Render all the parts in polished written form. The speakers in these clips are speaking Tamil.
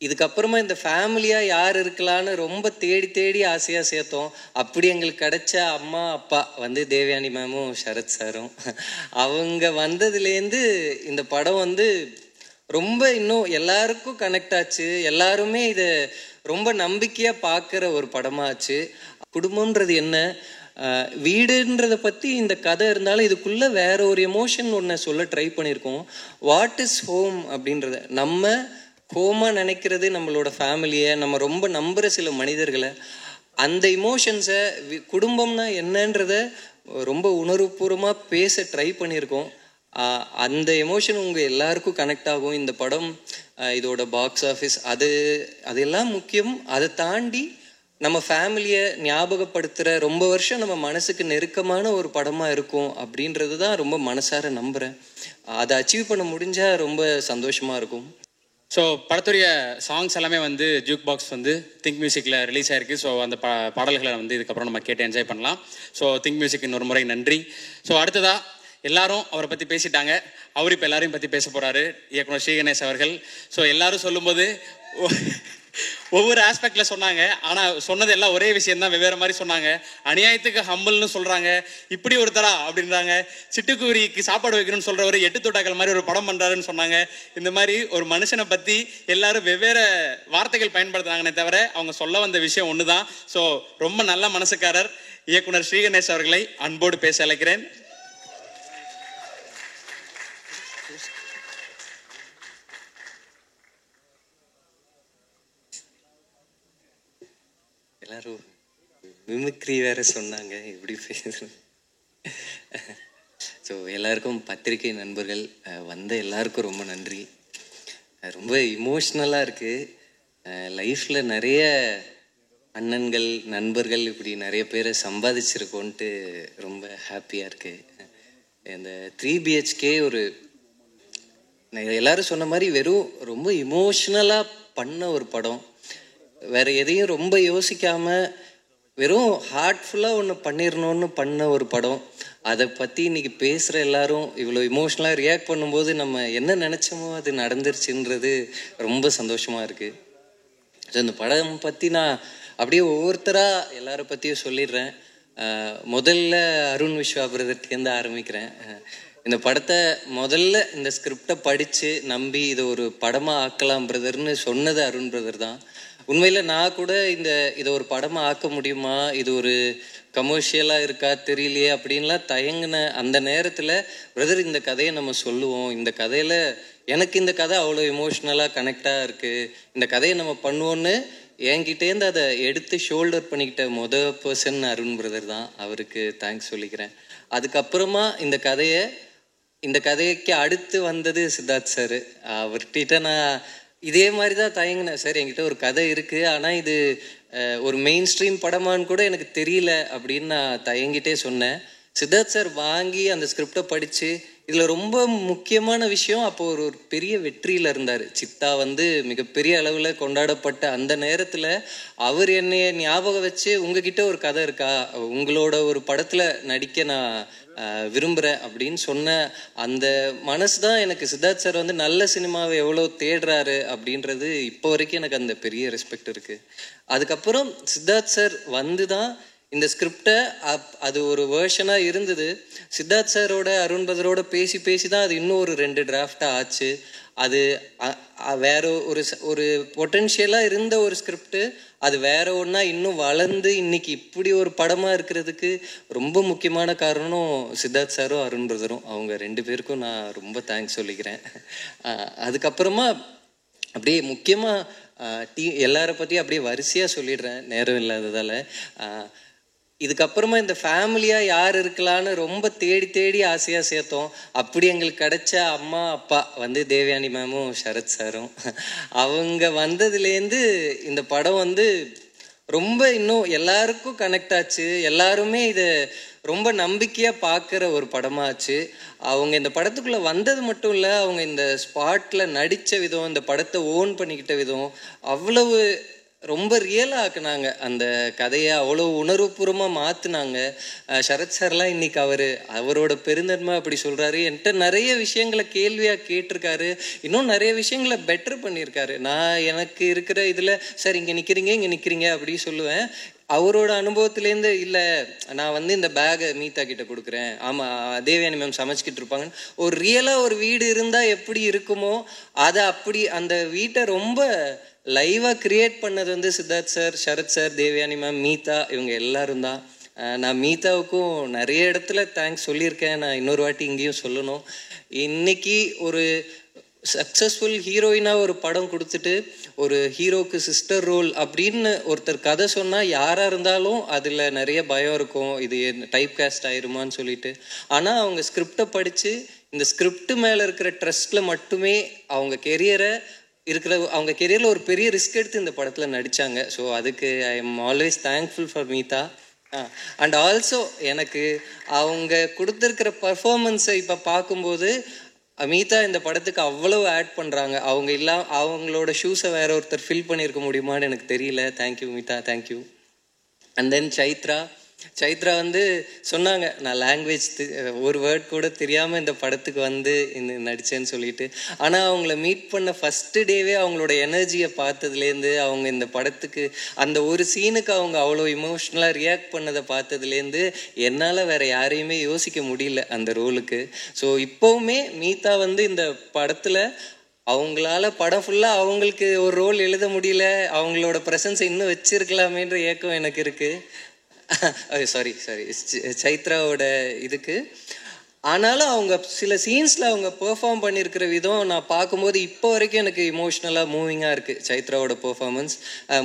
இதுக்கப்புறமா இந்த ஃபேமிலியாக யார் இருக்கலான்னு ரொம்ப தேடி தேடி ஆசையாக சேர்த்தோம். அப்படி எங்களுக்கு கிடைச்ச அம்மா அப்பா வந்து தேவயானி மேமும் சரத் சாரும். அவங்க வந்ததுலேருந்து இந்த படம் வந்து ரொம்ப இன்னும் எல்லாருக்கும் கனெக்ட் ஆச்சு. எல்லாருமே இதை ரொம்ப நம்பிக்கையாக பார்க்குற ஒரு படமாச்சு. குடும்பம்ன்றது என்ன, வீடுன்றதை பற்றி இந்த கதை இருந்தாலும் இதுக்குள்ளே வேற ஒரு எமோஷன் ஒன்று சொல்ல ட்ரை பண்ணியிருக்கோம். வாட் இஸ் ஹோம் அப்படின்றத, நம்ம ஹோமாக நினைக்கிறது நம்மளோட ஃபேமிலியை, நம்ம ரொம்ப நம்புகிற சில மனிதர்களை, அந்த இமோஷன்ஸை குடும்பம்னா என்னன்றத ரொம்ப உணர்வுபூர்வமாக பேச ட்ரை பண்ணியிருக்கோம். அந்த எமோஷன் உங்கள் எல்லாருக்கும் கனெக்ட் ஆகும். இந்த படம் இதோட பாக்ஸ் ஆஃபீஸ் அதெல்லாம் முக்கியம். அதை தாண்டி நம்ம ஃபேமிலியை ஞாபகப்படுத்துகிற, ரொம்ப வருஷம் நம்ம மனசுக்கு நெருக்கமான ஒரு படமாக இருக்கும் அப்படின்றது தான் ரொம்ப மனசார நம்புகிறேன். அதை அச்சீவ் பண்ண முடிஞ்சால் ரொம்ப சந்தோஷமாக இருக்கும். ஸோ படத்துடைய சாங்ஸ் எல்லாமே வந்து ஜூக் பாக்ஸ் வந்து திங்க் மியூசிக்கில் ரிலீஸ் ஆகிருக்கு. ஸோ அந்த பாடல்களை வந்து இதுக்கப்புறம் நம்ம கேட்டு என்ஜாய் பண்ணலாம். ஸோ திங்க் மியூசிக் இன்னொரு முறை நன்றி. ஸோ அடுத்ததாக எல்லாரும் அவரை பற்றி பேசிட்டாங்க. அவர் இப்போ எல்லாரையும் பற்றி பேச போகிறாரு, இயக்குனர் ஸ்ரீகணேஷ் அவர்கள். ஸோ எல்லாரும் சொல்லும்போது ஒவ்வொரு ஆஸ்பெக்டில் சொன்னாங்க. ஆனால் சொன்னது எல்லாம் ஒரே விஷயந்தான், வெவ்வேறு மாதிரி சொன்னாங்க. அநியாயத்துக்கு ஹம்பிள்னு சொல்கிறாங்க, இப்படி ஒருத்தரா அப்படின்றாங்க. சிட்டுக்குருவிக்கு சாப்பாடு வைக்கணும்னு சொல்கிறவர் 8 தொட்டாக்கள் மாதிரி ஒரு படம் பண்ணுறாருன்னு சொன்னாங்க. இந்த மாதிரி ஒரு மனுஷனை பற்றி எல்லாரும் வெவ்வேறு வார்த்தைகள் பயன்படுத்துனாங்கன்னே தவிர அவங்க சொல்ல வந்த விஷயம் ஒன்று தான். ஸோ ரொம்ப நல்ல மனசுக்காரர் இயக்குனர் ஸ்ரீகணேஷ் அவர்களை அன்போடு பேச அழைக்கிறேன். எல்லாரும் மிமிக்ரி வேற சொன்னாங்க, எப்படி பேசுறது. ஸோ எல்லாருக்கும், பத்திரிகை நண்பர்கள் வந்த எல்லாருக்கும் ரொம்ப நன்றி. ரொம்ப இமோஷ்னலாக இருக்குது. லைஃப்பில் நிறைய அண்ணன்கள், நண்பர்கள், இப்படி நிறைய பேரை சம்பாதிச்சிருக்கோன்ட்டு ரொம்ப ஹாப்பியாக இருக்குது. இந்த 3 BHK ஒரு எல்லாரும் சொன்ன மாதிரி வெறும் ரொம்ப இமோஷ்னலாக பண்ண ஒரு படம். வேறு எதையும் ரொம்ப யோசிக்காமல் வெறும் ஹார்ட்ஃபுல்லாக ஒன்று பண்ணிடணும்னு பண்ண ஒரு படம். அதை பற்றி இன்றைக்கி பேசுகிற எல்லாரும் இவ்வளோ இமோஷ்னலாக ரியாக்ட் பண்ணும்போது நம்ம என்ன நினச்சோமோ அது நடந்துருச்சுன்றது ரொம்ப சந்தோஷமாக இருக்குது. ஸோ இந்த படம் பற்றி நான் அப்படியே ஒவ்வொருத்தராக எல்லாரை பற்றியும் சொல்லிடுறேன். முதல்ல அருண் விஸ்வா பிரதர்கிட்டேருந்து ஆரம்பிக்கிறேன். இந்த படத்தை முதல்ல இந்த ஸ்கிரிப்டை படித்து நம்பி இதை ஒரு படமாக ஆக்கலாம் பிரதர்னு சொன்னது அருண் பிரதர் தான். உண்மையில் நான் கூட இதை ஒரு படமாக ஆக்க முடியுமா, இது ஒரு கமர்ஷியலாக இருக்கா தெரியலையே அப்படின்லாம் தயங்கின அந்த நேரத்தில், பிரதர் இந்த கதையை நம்ம சொல்லுவோம், இந்த கதையில் எனக்கு இந்த கதை அவ்வளோ எமோஷ்னலாக கனெக்டாக இருக்குது, இந்த கதையை நம்ம பண்ணுவோன்னு என்கிட்டேருந்து அதை எடுத்து ஷோல்டர் பண்ணிக்கிட்ட பர்சன் அருண் பிரதர் தான். அவருக்கு தேங்க்ஸ் சொல்லிக்கிறேன். அதுக்கப்புறமா இந்த கதைக்கு அடுத்து வந்தது சித்தார்த் சார். அவர்கிட்ட நான் இதே மாதிரி தான் தயங்கினேன். சார் என்கிட்ட ஒரு கதை இருக்குது, ஆனால் இது ஒரு மெயின் ஸ்ட்ரீம் படமானு கூட எனக்கு தெரியல அப்படின்னு நான் தயங்கிட்டே சொன்னேன். சித்தார்த் சார் வாங்கி அந்த ஸ்கிரிப்டை படித்து, இதில் ரொம்ப முக்கியமான விஷயம், அப்போ ஒரு பெரிய வெற்றியில் இருந்தார். சித்தா வந்து மிகப்பெரிய அளவில் கொண்டாடப்பட்ட அந்த நேரத்தில் அவர் என்னைய ஞாபகம் வச்சு, உங்ககிட்ட ஒரு கதை இருக்கா, உங்களோட ஒரு படத்தில் நடிக்க நான் விரும்புகிறேன் அப்படின்னு சொன்ன அந்த மனசு தான் எனக்கு சித்தார்த் சார் வந்து நல்ல சினிமாவை எவ்வளோ தேடுறாரு அப்படின்றது இப்போ வரைக்கும் எனக்கு அந்த பெரிய ரெஸ்பெக்ட் இருக்குது. அதுக்கப்புறம் சித்தார்த் சார் வந்து தான் இந்த ஸ்கிரிப்டை அது ஒரு வேர்ஷனாக இருந்தது. சித்தார்த் சாரோட அருண் பிரதரோட பேசி தான் அது இன்னும் ஒரு 2 டிராஃப்டாக ஆச்சு. அது வேற ஒரு பொட்டென்ஷியலாக இருந்த ஒரு ஸ்கிரிப்டு, அது வேற ஒன்றா இன்னும் வளர்ந்து இன்னைக்கு இப்படி ஒரு படமாக இருக்கிறதுக்கு ரொம்ப முக்கியமான காரணம் சித்தார்த் சாரும் அருண் பிரதரும். அவங்க 2 பேருக்கும் நான் ரொம்ப தேங்க்ஸ் சொல்லிக்கிறேன். அதுக்கப்புறமா அப்படியே முக்கியமாக எல்லாரை பற்றியும் அப்படியே வரிசையாக சொல்லிடுறேன் நேரம் இல்லாததால். இதுக்கப்புறமா இந்த ஃபேமிலியாக யார் இருக்கலான்னு ரொம்ப தேடி தேடி ஆசையாக சேர்த்தோம். அப்படி எங்களுக்கு கிடைச்ச அம்மா அப்பா வந்து தேவயானி மேமும் சரத் சாரும். அவங்க வந்ததுலேருந்து இந்த படம் வந்து ரொம்ப இன்னும் எல்லாருக்கும் கனெக்ட் ஆச்சு. எல்லாருமே இதை ரொம்ப நம்பிக்கையாக பார்க்குற ஒரு படமாச்சு. அவங்க இந்த படத்துக்குள்ளே வந்தது மட்டும் இல்லை, அவங்க இந்த ஸ்பாட்டில் நடித்த விதம், இந்த படத்தை ஓன் பண்ணிக்கிட்ட விதம், அவ்வளவு ரொம்ப ரியலாக ஆக்குனாங்க அந்த கதையை, அவ்வளோ உணர்வுபூர்வமாக மாற்றினாங்க. சரத் சார்லாம் இன்னைக்கு அவரோட பெருந்தன்மை அப்படி சொல்கிறாரு. என்கிட்ட நிறைய விஷயங்களை கேள்வியாக கேட்டிருக்காரு, இன்னும் நிறைய விஷயங்களை பெட்டர் பண்ணியிருக்காரு. நான் எனக்கு இருக்கிற இதில் சார் இங்கே நிற்கிறீங்க அப்படி சொல்லுவேன். அவரோட அனுபவத்துலேருந்து இல்லை நான் வந்து இந்த பேகை மீதா கிட்ட கொடுக்குறேன், ஆமாம் தேவயானி மேம் சமைச்சிக்கிட்டு இருப்பாங்கன்னு, ஒரு ரியலாக ஒரு வீடு இருந்தால் எப்படி இருக்குமோ அதை அப்படி அந்த வீட்டை ரொம்ப லைவாக கிரியேட் பண்ணது வந்து Siddharth sir, Sarath sir, Devayani ma'am, Meetha, இவங்க எல்லாரும் தான். நான் மீதாவுக்கும் நிறைய இடத்துல தேங்க்ஸ் சொல்லியிருக்கேன், நான் இன்னொரு வாட்டி இங்கேயும் சொல்லணும். இன்னைக்கு ஒரு சக்ஸஸ்ஃபுல் ஹீரோயினாக ஒரு படம் கொடுத்துட்டு ஒரு ஹீரோக்கு சிஸ்டர் ரோல் அப்படின்னு ஒருத்தர் கதை சொன்னால் யாராக இருந்தாலும் அதில் நிறைய பயம் இருக்கும், இது டைப் காஸ்ட் ஆயிருமான்னு சொல்லிட்டு. ஆனால் அவங்க ஸ்கிரிப்டை படித்து இந்த ஸ்கிரிப்ட் மேலே இருக்கிற ட்ரஸ்ட்டில் மட்டுமே அவங்க கெரியரில் ஒரு பெரிய ரிஸ்க் எடுத்து இந்த படத்தில் நடித்தாங்க. ஸோ அதுக்கு I am always thankful for Meetha. And also எனக்கு அவங்க கொடுத்துருக்கிற பர்ஃபார்மன்ஸை இப்போ பார்க்கும்போது மீதா இந்த படத்துக்கு அவ்வளோ ஆட் பண்ணுறாங்க. அவங்களோட ஷூஸை வேற ஒருத்தர் ஃபில் பண்ணியிருக்க முடியுமான்னு எனக்கு தெரியல. Thank you Meetha, thank you. And then Chaitra வந்து சொன்னாங்க, நான் லாங்குவேஜ் ஒரு வேர்ட் கூட தெரியாமல் இந்த படத்துக்கு வந்து நடித்தேன்னு சொல்லிட்டு. ஆனால் அவங்கள மீட் பண்ண ஃபஸ்ட்டு டேவே அவங்களோட எனர்ஜியை பார்த்ததுலேருந்து, அவங்க இந்த படத்துக்கு அந்த ஒரு சீனுக்கு அவங்க அவ்வளோ இமோஷ்னலாக ரியாக்ட் பண்ணதை பார்த்ததுலேருந்து என்னால் வேறு யாரையுமே யோசிக்க முடியல அந்த ரோலுக்கு. ஸோ இப்போவுமே மீதா வந்து இந்த படத்தில் அவங்களால படம் ஃபுல்லாக அவங்களுக்கு ஒரு ரோல் எழுத முடியல, அவங்களோட ப்ரெசன்ஸை இன்னும் வச்சிருக்கலாமேன்ற ஏக்கம் எனக்கு இருக்குது. சாரி சைத்ராவோட இதுக்கு. ஆனாலும் அவங்க சில சீன்ஸில் அவங்க பெர்ஃபார்ம் பண்ணியிருக்கிற விதம் நான் பார்க்கும்போது இப்போ வரைக்கும் எனக்கு இமோஷ்னலாக மூவிங்காக இருக்குது சைத்ராவோட பெர்ஃபார்மன்ஸ்.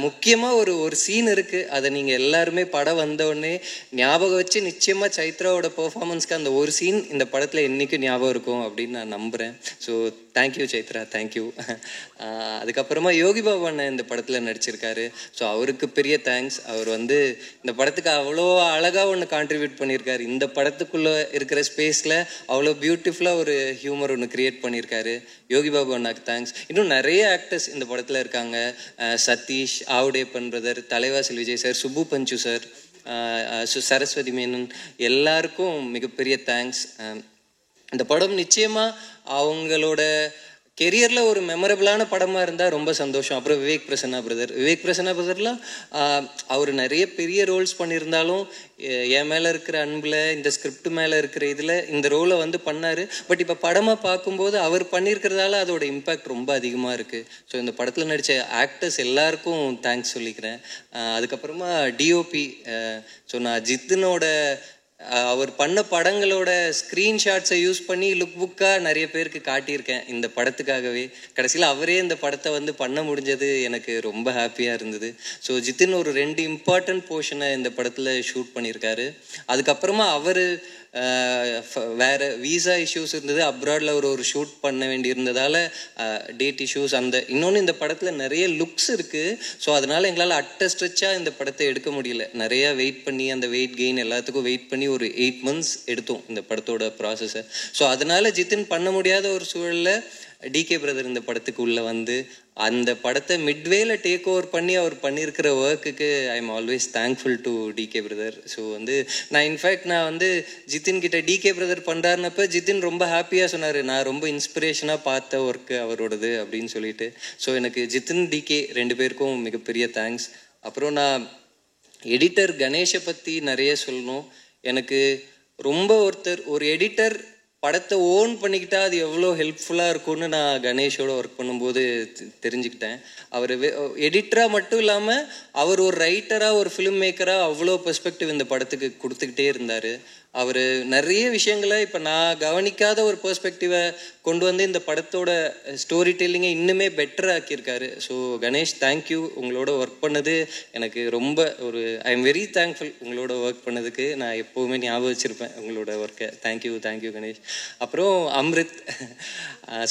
முக்கியமாக ஒரு சீன் இருக்குது, அதை நீங்கள் எல்லாருமே படம் வந்தோடனே ஞாபகம் வச்சு நிச்சயமாக சைத்ராவோட பெர்ஃபார்மன்ஸ்க்கு அந்த ஒரு சீன் இந்த படத்தில் என்றைக்கும் ஞாபகம் இருக்கும் அப்படின்னு நான் நம்புகிறேன். So thank you Chaitra, thank you. அதுக்கப்புறமா யோகி பாபு அண்ணன் இந்த படத்தில் நடிச்சிருக்காரு. ஸோ அவருக்கு பெரிய தேங்க்ஸ். அவர் வந்து இந்த படத்துக்கு அவ்வளோ அழகாக ஒன்று கான்ட்ரிபியூட் பண்ணியிருக்காரு. இந்த படத்துக்குள்ளே இருக்கிற ஸ்பேஸில் அவ்வளோ பியூட்டிஃபுல்லாக ஒரு ஹியூமர் ஒன்று கிரியேட் பண்ணியிருக்காரு. யோகி பாபு அண்ணாக்கு தேங்க்ஸ். இன்னும் நிறைய ஆக்டர்ஸ் இந்த படத்தில் இருக்காங்க. சதீஷ், ஆவுடேப்பன் பிரதர், தலைவாசல் விஜய் சார், சுப்பு பஞ்சு சார், சரஸ்வதி மேனன், எல்லாருக்கும் மிகப்பெரிய தேங்க்ஸ். இந்த படம் நிச்சயமாக அவங்களோட கெரியரில் ஒரு மெமரபிளான படமாக இருந்தால் ரொம்ப சந்தோஷம். அப்புறம் விவேக் பிரசன்னா பிரதர்லாம் அவர் நிறைய பெரிய ரோல்ஸ் பண்ணியிருந்தாலும் என் மேலே இருக்கிற அன்பில், இந்த ஸ்கிரிப்ட் மேலே இருக்கிற இதில் இந்த ரோலை வந்து பண்ணார். பட் இப்போ படமாக பார்க்கும்போது அவர் பண்ணியிருக்கிறதால அதோட இம்பேக்ட் ரொம்ப அதிகமாக இருக்குது. ஸோ இந்த படத்தில் நடித்த ஆக்டர்ஸ் எல்லாருக்கும் தேங்க்ஸ் சொல்லிக்கிறேன். அதுக்கப்புறமா டிஓபி. ஸோ நான் ஜித்தினோட அவர் பண்ண படங்களோட ஸ்க்ரீன்ஷாட்ஸை யூஸ் பண்ணி லுக் புக்காக நிறைய பேருக்கு காட்டியிருக்கேன் இந்த படத்துக்காகவே. கடைசியில் அவரே இந்த படத்தை வந்து பண்ண முடிஞ்சது எனக்கு ரொம்ப ஹாப்பியாக இருந்தது. ஸோ ஜித்தின் ஒரு 2 இம்பார்ட்டன்ட் போர்ஷனை இந்த படத்தில் ஷூட் பண்ணியிருக்காரு. அதுக்கப்புறமா அவர் வேறு வீசா இஷ்யூஸ் இருந்தது, அப்ராடில் ஒரு ஷூட் பண்ண வேண்டி இருந்ததால் டேட் இஷ்யூஸ், இன்னொன்று இந்த படத்தில் நிறைய லுக்ஸ் இருக்குது. ஸோ அதனால் எங்களால் ஸ்ட்ரெச்சாக இந்த படத்தை எடுக்க முடியல. நிறையா வெயிட் பண்ணி அந்த வெயிட் கெயின் எல்லாத்துக்கும் வெயிட் பண்ணி ஒரு 8 months எடுத்தோம் இந்த படத்தோட ப்ராசஸை. ஸோ அதனால் ஜித்தின் பண்ண முடியாத ஒரு சூழலில் டிகே பிரதர் இந்த படத்துக்கு உள்ளே வந்து அந்த படத்தை மிட்வேல டேக் ஓவர் பண்ணி அவர் பண்ணியிருக்கிற ஒர்க்குக்கு I am always thankful to DK brother. So வந்து நான் வந்து ஜித்தின் கிட்ட டிகே பிரதர் பண்ணுறாருனப்ப ஜித்தின் ரொம்ப ஹாப்பியாக சொன்னார், நான் ரொம்ப இன்ஸ்பிரேஷனாக பார்த்த ஒர்க்கு அவரோடது அப்படின்னு சொல்லிட்டு. ஸோ எனக்கு ஜித்தின் டிகே 2 பேருக்கும் மிகப்பெரிய தேங்க்ஸ். அப்புறம் நான் எடிட்டர் கணேஷை பற்றி நிறைய சொல்லணும். எனக்கு ரொம்ப ஒரு எடிட்டர் படத்தை ஓன் பண்ணிக்கிட்டா அது எவ்வளோ ஹெல்ப்ஃபுல்லாக இருக்கும்னு நான் கணேஷோட ஒர்க் பண்ணும்போது தெரிஞ்சுக்கிட்டேன். அவர் எடிட்டராக மட்டும் இல்லாமல் அவர் ஒரு ரைட்டராக, ஒரு ஃபிலிம் மேக்கராக அவ்வளோ பெர்ஸ்பெக்டிவ் இந்த படத்துக்கு கொடுத்துக்கிட்டே இருந்தார். அவர் நிறைய விஷயங்களை இப்போ நான் கவனிக்காத ஒரு பெர்ஸ்பெக்டிவை கொண்டு வந்து இந்த படத்தோட ஸ்டோரி டெல்லிங்கை இன்னுமே பெட்டர் ஆக்கியிருக்காரு. So Ganesh, thank you. உங்களோட ஒர்க் பண்ணது எனக்கு ரொம்ப ஐ எம் வெரி தேங்க்ஃபுல். உங்களோட ஒர்க் பண்ணதுக்கு நான் எப்போவுமே ஞாபகம் வச்சுருப்பேன் உங்களோட ஒர்க்கை. தேங்க்யூ கணேஷ். அப்புறம் அம்ரித்.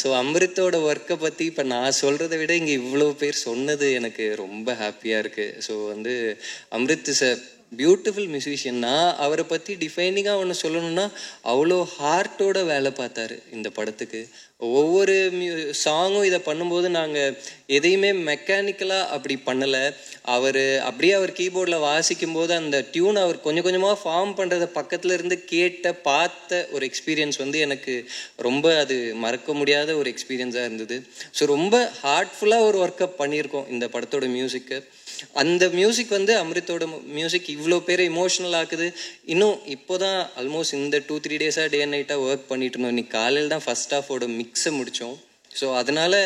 ஸோ அம்ரித்தோட ஒர்க்கை பற்றி இப்போ நான் சொல்கிறத விட இங்கே இவ்வளோ பேர் சொன்னது எனக்கு ரொம்ப ஹாப்பியாக இருக்குது. ஸோ வந்து Amrit is a beautiful musician. நான் அவரை பற்றி டிஃபைனிங்காக ஒன்று சொல்லணும்னா அவ்வளோ ஹார்ட்டோட வேலை பார்த்தாரு இந்த படத்துக்கு. ஒவ்வொரு சாங்கும் இதை பண்ணும்போது நாங்கள் எதையுமே மெக்கானிக்கலாக அப்படி பண்ணலை. அவர் அப்படியே அவர் கீபோர்டில் வாசிக்கும் போது அந்த டியூன் அவர் கொஞ்சம் கொஞ்சமாக ஃபார்ம் பண்ணுறத பக்கத்தில் இருந்து பார்த்த ஒரு எக்ஸ்பீரியன்ஸ் வந்து எனக்கு ரொம்ப அது மறக்க முடியாத ஒரு எக்ஸ்பீரியன்ஸாக இருந்தது. ஸோ ரொம்ப ஹார்ட்ஃபுல்லாக ஒரு ஒர்க்கப் பண்ணியிருக்கோம் இந்த படத்தோட மியூசிக்கு. அந்த மியூசிக் வந்து அமிர்தோட மியூசிக் இவ்வளோ பேரை இமோஷனல் ஆக்குது. இன்னும் இப்போ தான் ஆல்மோஸ்ட் இந்த 2-3 டேஸாக டே அண்ட் நைட்டாக ஒர்க் பண்ணிட்டு இருந்தோம். இன்னைக்கு காலையில் தான் ஃபர்ஸ்ட் ஹாஃபோட மிக்ஸை முடித்தோம். ஸோ அதனால்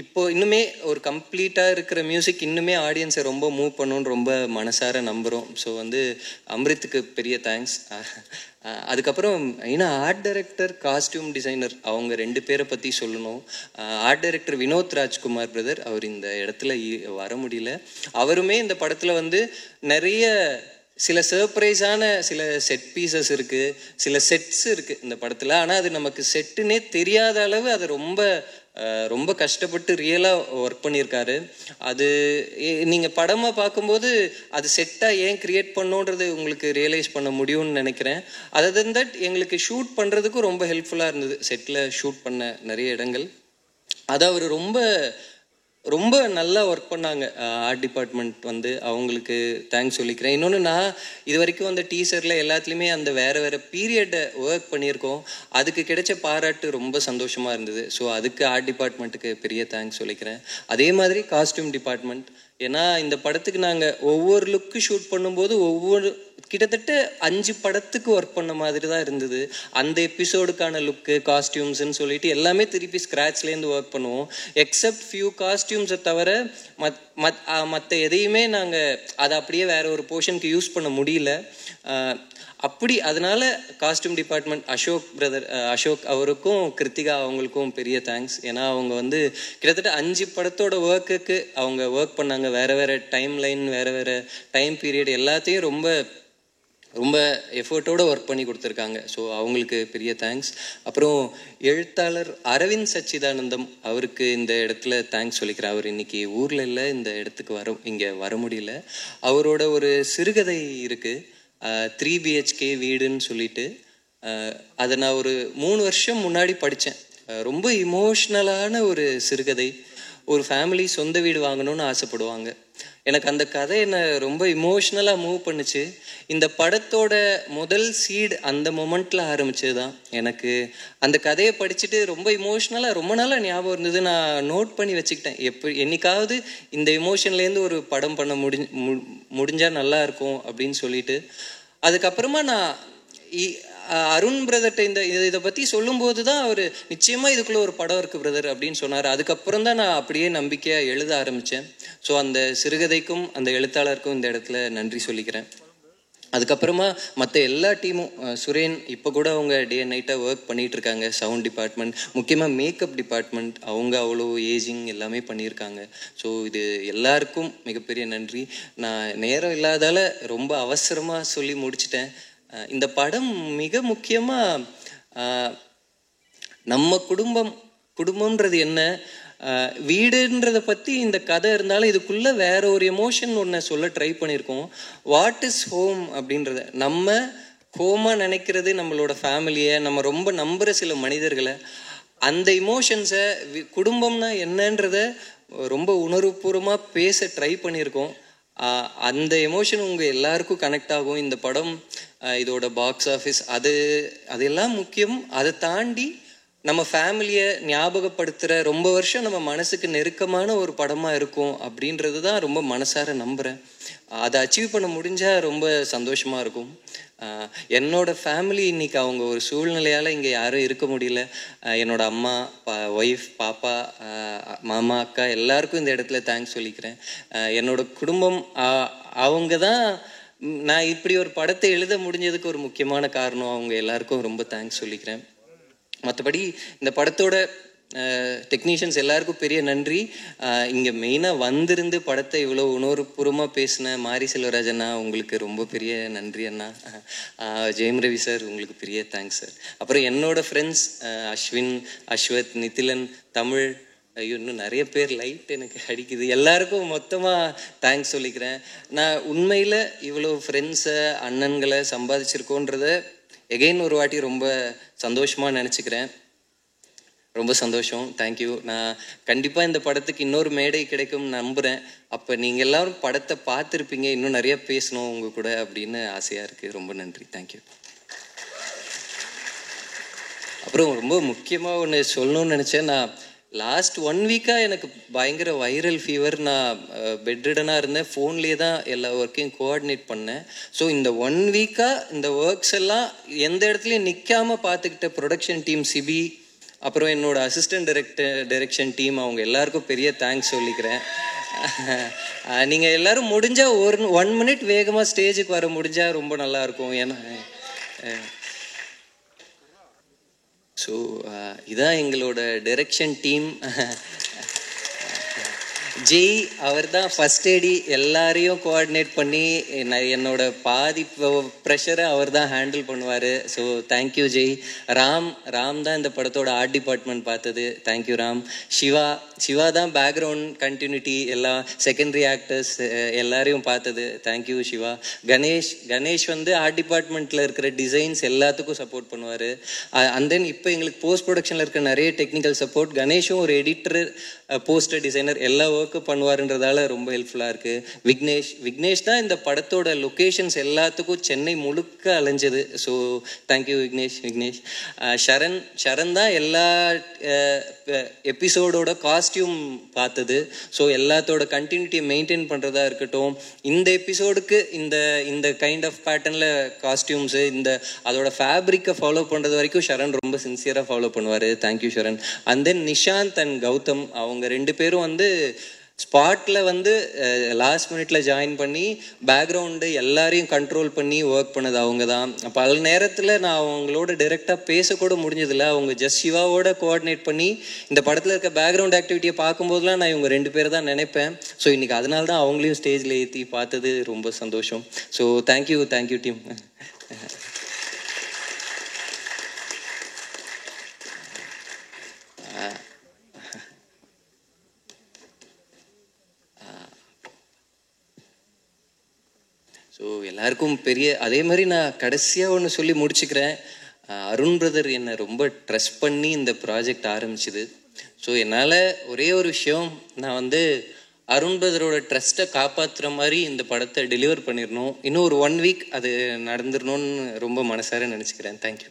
இப்போ இன்னுமே ஒரு கம்ப்ளீட்டாக இருக்கிற மியூசிக் இன்னுமே ஆடியன்ஸை ரொம்ப மூவ் பண்ணணும்னு ரொம்ப மனசார நம்புகிறோம். ஸோ வந்து அமிர்த்துக்கு பெரிய தேங்க்ஸ். அதுக்கப்புறம் ஏன்னா ஆர்ட் டைரக்டர், காஸ்டியூம் டிசைனர் அவங்க 2 பேரை பற்றி சொல்லணும். Art director Vinod Rajkumar brother, அவர் இந்த இடத்துல வர முடியல. அவருமே இந்த படத்தில் வந்து நிறைய சில சர்ப்ரைஸான சில செட் பீசஸ் இருக்குது, சில செட்ஸ் இருக்குது இந்த படத்தில். ஆனால் அது நமக்கு செட்டுன்னே தெரியாத அளவு அதை ரொம்ப கஷ்டப்பட்டு ரியலாக ஒர்க் பண்ணியிருக்காரு. அது நீங்கள் படமாக பார்க்கும்போது அது செட்டாக ஏன் க்ரியேட் பண்ணோன்றது உங்களுக்கு ரியலைஸ் பண்ண முடியும்னு நினைக்கிறேன். அதர் தென் தட் எங்களுக்கு ஷூட் பண்ணுறதுக்கும் ரொம்ப ஹெல்ப்ஃபுல்லாக இருந்தது. செட்டில் ஷூட் பண்ண நிறைய இடங்கள் அதை அவர் ரொம்ப நல்லா ஒர்க் பண்ணாங்க. ஆர்ட் டிபார்ட்மெண்ட் வந்து அவங்களுக்கு தேங்க்ஸ் சொல்லிக்கிறேன். இன்னொன்று, நான் இது வரைக்கும் அந்த டீசரில் எல்லாத்துலேயுமே அந்த வேறு பீரியடை ஒர்க் பண்ணியிருக்கோம். அதுக்கு கிடைச்ச பாராட்டு ரொம்ப சந்தோஷமாக இருந்தது. ஸோ அதுக்கு ஆர்ட் டிபார்ட்மெண்ட்டுக்கு பெரிய தேங்க்ஸ் சொல்லிக்கிறேன். அதே மாதிரி காஸ்டியூம் டிபார்ட்மெண்ட், ஏன்னா இந்த படத்துக்கு நாங்கள் ஒவ்வொரு லுக்கு ஷூட் பண்ணும்போது கிட்டத்தட்ட 5 படத்துக்கு ஒர்க் பண்ண மாதிரி தான் இருந்தது. அந்த எபிசோடுக்கான லுக்கு, காஸ்டியூம்ஸ்ன்னு சொல்லிட்டு எல்லாமே திருப்பி ஸ்க்ராட்ச்லேருந்து ஒர்க் பண்ணுவோம். எக்ஸப்ட் ஃபியூ காஸ்டியூம்ஸை தவிர மற்ற எதையுமே நாங்கள் அதை அப்படியே வேற ஒரு போர்ஷனுக்கு யூஸ் பண்ண முடியல. அதனால காஸ்டியூம் டிபார்ட்மெண்ட் அசோக் அவருக்கும் கிருத்திகா அவங்களுக்கும் பெரிய தேங்க்ஸ். ஏன்னா அவங்க வந்து கிட்டத்தட்ட 5 படத்தோட ஒர்க்குக்கு அவங்க ஒர்க் பண்ணாங்க. வேறு டைம் லைன், வேறு டைம் பீரியட் எல்லாத்தையும் ரொம்ப எஃபர்ட்டோடு ஒர்க் பண்ணி கொடுத்துருக்காங்க. ஸோ அவங்களுக்கு பெரிய தேங்க்ஸ். அப்புறம் எழுத்தாளர் அரவிந்த் சச்சிதானந்தம், அவருக்கு இந்த இடத்துல தேங்க்ஸ் சொல்லிக்கிறேன். அவர் இன்னைக்கு ஊரில் இல்லை, இந்த இடத்துக்கு இங்கே வர முடியல. அவரோட ஒரு சிறுகதை இருக்குது, 3 BHK வீடுன்னு சொல்லிட்டு. அதை நான் ஒரு 3 வருஷம் முன்னாடி படித்தேன். ரொம்ப இமோஷ்னலான ஒரு சிறுகதை. ஒரு ஃபேமிலி சொந்த வீடு வாங்கணும்னு ஆசைப்படுவாங்க. எனக்கு அந்த கதை என்னை ரொம்ப இமோஷ்னலாக மூவ் பண்ணுச்சு. இந்த படத்தோட முதல் சீட் அந்த மொமெண்ட்டில் ஆரம்பிச்சது தான். எனக்கு அந்த கதையை படிச்சுட்டு ரொம்ப இமோஷ்னலாக ரொம்ப நாளாக ஞாபகம் இருந்தது. நான் நோட் பண்ணி வச்சுக்கிட்டேன், என்னைக்காவது இந்த இமோஷன்லேருந்து ஒரு படம் பண்ண முடிஞ்சால் நல்லா இருக்கும் அப்படின்னு சொல்லிட்டு. அதுக்கப்புறமா நான் அருண் பிரதர்கிட்ட இதை பற்றி சொல்லும்போது தான் அவர் நிச்சயமாக இதுக்குள்ளே ஒரு படம் இருக்குது பிரதர் அப்படின்னு சொன்னார். அதுக்கப்புறம் தான் நான் அப்படியே நம்பிக்கையாக எழுத ஆரம்பித்தேன். ஸோ அந்த சிறுகதைக்கும் அந்த எழுத்தாளருக்கும் இந்த இடத்துல நன்றி சொல்லிக்கிறேன். அதுக்கப்புறமா மற்ற எல்லா டீமும், சுரேன் இப்போ கூட அவங்க டே அண்ட் நைட்டாக ஒர்க் பண்ணிகிட்டு இருக்காங்க. சவுண்ட் டிபார்ட்மெண்ட், முக்கியமாக மேக்கப் டிபார்ட்மெண்ட், அவங்க அவ்வளோ ஏஜிங் எல்லாமே பண்ணியிருக்காங்க. ஸோ இது எல்லாருக்கும் மிகப்பெரிய நன்றி. நான் நேரம் இல்லாதால ரொம்ப அவசரமாக சொல்லி முடிச்சிட்டேன். இந்த படம் மிக முக்கியமாக நம்ம குடும்பம்ன்றது என்ன, வீடுன்றதை பற்றி இந்த கதை இருந்தாலும் இதுக்குள்ளே வேற ஒரு எமோஷன் ஒன்று சொல்ல ட்ரை பண்ணியிருக்கோம். வாட் இஸ் ஹோம் அப்படின்றத, நம்ம ஹோமாக நினைக்கிறது நம்மளோட ஃபேமிலியை, நம்ம ரொம்ப நம்புகிற சில மனிதர்களை, அந்த இமோஷன்ஸை குடும்பம்னா என்னன்றத ரொம்ப உணர்வுபூர்வமாக பேச ட்ரை பண்ணியிருக்கோம். அந்த எமோஷன் உங்கள் எல்லாருக்கும் கனெக்ட் ஆகும். இந்த படம் இதோட பாக்ஸ் ஆஃபீஸ் அதெல்லாம் முக்கியம். அதை தாண்டி நம்ம ஃபேமிலியை ஞாபகப்படுத்துகிற, ரொம்ப வருஷம் நம்ம மனசுக்கு நெருக்கமான ஒரு படமாக இருக்கும் அப்படின்றது தான் ரொம்ப மனசார நம்புகிறேன். அதை அச்சீவ் பண்ண முடிஞ்சால் ரொம்ப சந்தோஷமாக இருக்கும். என்னோட ஃபேமிலி இன்னைக்கு அவங்க ஒரு சூழ்நிலையால் இங்கே யாரும் இருக்க முடியல. என்னோட அம்மா, ஒய்ஃப், பாப்பா, மாமா, அக்கா எல்லாருக்கும் இந்த இடத்துல தேங்க்ஸ் சொல்லிக்கிறேன். என்னோட குடும்பம், அவங்க தான் நான் இப்படி ஒரு படத்தை எழுத முடிஞ்சதுக்கு ஒரு முக்கியமான காரணம். அவங்க எல்லாருக்கும் ரொம்ப தேங்க்ஸ் சொல்லிக்கிறேன். மற்றபடி இந்த படத்தோட டெக்னீஷியன்ஸ் எல்லாருக்கும் பெரிய நன்றி. இங்கே மெயினாக வந்திருந்து படத்தை இவ்வளோ உணர்வுபூர்வமாக பேசின மாரி செல்வராஜ் அண்ணா, உங்களுக்கு ரொம்ப பெரிய நன்றி அண்ணா. ஜெயம் ரவி சார், உங்களுக்கு பெரிய தேங்க்ஸ் சார். அப்புறம் என்னோடய ஃப்ரெண்ட்ஸ் அஸ்வின், அஸ்வத், நிதிலன், தமிழ், இன்னும் நிறைய பேர், லைட் எனக்கு அடிக்குது, எல்லாருக்கும் மொத்தமாக தேங்க்ஸ் சொல்லிக்கிறேன். நான் உண்மையில் இவ்வளோ ஃப்ரெண்ட்ஸை, அண்ணன்களை சம்பாதிச்சிருக்கோன்றத எகெயின் ஒரு வாட்டி ரொம்ப சந்தோஷமாக நினச்சிக்கிறேன். ரொம்ப சந்தோஷம். தேங்க்யூ. நான் கண்டிப்பாக இந்த படத்துக்கு இன்னொரு மேடை கிடைக்கும்னு நம்புகிறேன். அப்போ நீங்கள் எல்லோரும் படத்தை பார்த்துருப்பீங்க, இன்னும் நிறையா பேசணும் உங்கள் கூட அப்படின்னு ஆசையாக இருக்குது. ரொம்ப நன்றி. தேங்க்யூ. அப்புறம் ரொம்ப முக்கியமாக ஒன்று சொல்லணும்னு நினச்சேன். நான் லாஸ்ட் 1 வீக்காக எனக்கு பயங்கர வைரல் ஃபீவர். நான் பெட்ரிடனாக இருந்தேன். ஃபோன்லேயே தான் எல்லா ஒர்க்கையும் கோஆர்டினேட் பண்ணேன். ஸோ இந்த 1 வீக்காக இந்த ஒர்க்ஸ் எல்லாம் எந்த இடத்துலையும் நிற்காமல் பார்த்துக்கிட்ட ப்ரொடக்ஷன் டீம் சிபி, அப்புறம் என்னோட அசிஸ்டன்ட் டைரக்ஷன் டீம், அவங்க எல்லாருக்கும் பெரிய தேங்க்ஸ் சொல்லிக்கிறேன். நீங்கள் எல்லோரும் முடிஞ்சால் 1 மினிட் வேகமாக ஸ்டேஜுக்கு வர முடிஞ்சால் ரொம்ப நல்லாயிருக்கும். ஏன்னா ஸோ இதான் எங்களோட டைரக்ஷன் டீம். ஜெய் அவர் தான் ஃபஸ்ட் ஏடி, எல்லாரையும் கோஆர்டினேட் பண்ணி என்னோட பாதி ப்ரெஷரை அவர் தான் ஹேண்டில் பண்ணுவார். So thank you Jai. ராம் தான் இந்த படத்தோட ஆர்ட் டிபார்ட்மெண்ட் பார்த்தது. தேங்க்யூ ராம். சிவா தான் பேக்ரவுண்ட் கண்டினியூட்டி, எல்லா செகண்டரி ஆக்டர்ஸ் எல்லாரையும் பார்த்தது. தேங்க்யூ சிவா. கணேஷ் வந்து ஆர்ட் டிபார்ட்மெண்ட்டில் இருக்கிற டிசைன்ஸ் எல்லாத்துக்கும் சப்போர்ட் பண்ணுவார். அண்ட் தென் இப்போ எங்களுக்கு போஸ்ட் ப்ரொடக்ஷனில் இருக்க நிறைய டெக்னிக்கல் சப்போர்ட். கணேஷும் ஒரு எடிட்டர், போஸ்டர் டிசைனர், எல்லா ஒர்க்கு பண்ணுவாருன்றதால ரொம்ப ஹெல்ப்ஃபுல்லாக இருக்குது. விக்னேஷ் தான் இந்த படத்தோட லொக்கேஷன்ஸ் எல்லாத்துக்கும் சென்னை முழுக்க அலைஞ்சது. So thank you Vignesh. ஷரண் தான் எல்லா எபிசோடோட காஸ்டியூம் பார்த்தது. ஸோ எல்லாத்தோட கண்டினியூட்டியை மெயின்டைன் பண்ணுறதா இருக்கட்டும், இந்த எபிசோடுக்கு இந்த கைண்ட் ஆஃப் பேட்டர்னில் காஸ்டியூம்ஸு, அதோட ஃபேப்ரிக்கை ஃபாலோ பண்ணுறது வரைக்கும் ஷரண் ரொம்ப சின்சியராக ஃபாலோ பண்ணுவார். Thank you Sharan. And then Nishanth and Gautam, அவங்க 2 பேரும் வந்து ஸ்பாட்டில் வந்து லாஸ்ட் மினிட்ல ஜாயின் பண்ணி பேக்ரவுண்டு எல்லாரையும் கண்ட்ரோல் பண்ணி ஒர்க் பண்ணது அவங்க தான். பல நேரத்தில் நான் அவங்களோட டைரெக்டாக பேசக்கூட முடிஞ்சதில்லை. அவங்க ஜஸ்ட் சிவாவோட கோஆர்டினேட் பண்ணி இந்த படத்தில் இருக்க பேக்ரவுண்ட் ஆக்டிவிட்டியை பார்க்கும்போதெல்லாம் நான் இவங்க 2 பேர் தான் நினைப்பேன். ஸோ இன்றைக்கி அதனால தான் அவங்களையும் ஸ்டேஜில் ஏற்றி பார்த்தது ரொம்ப சந்தோஷம். So thank you team. ஸோ எல்லாருக்கும் அதே மாதிரி நான் கடைசியாக ஒன்று சொல்லி முடிச்சுக்கிறேன். அருண் பிரதர் என்னை ரொம்ப ட்ரஸ்ட் பண்ணி இந்த ப்ராஜெக்ட் ஆரம்பிச்சுது. ஸோ என்னால் ஒரே ஒரு விஷயம், நான் வந்து அருண் பிரதரோட ட்ரஸ்ட்டை காப்பாற்றுற மாதிரி இந்த படத்தை டெலிவர் பண்ணிடணும். இன்னும் ஒரு 1 வீக் அது நடந்துடணும்னு ரொம்ப மனசார நினச்சிக்கிறேன். தேங்க்யூ.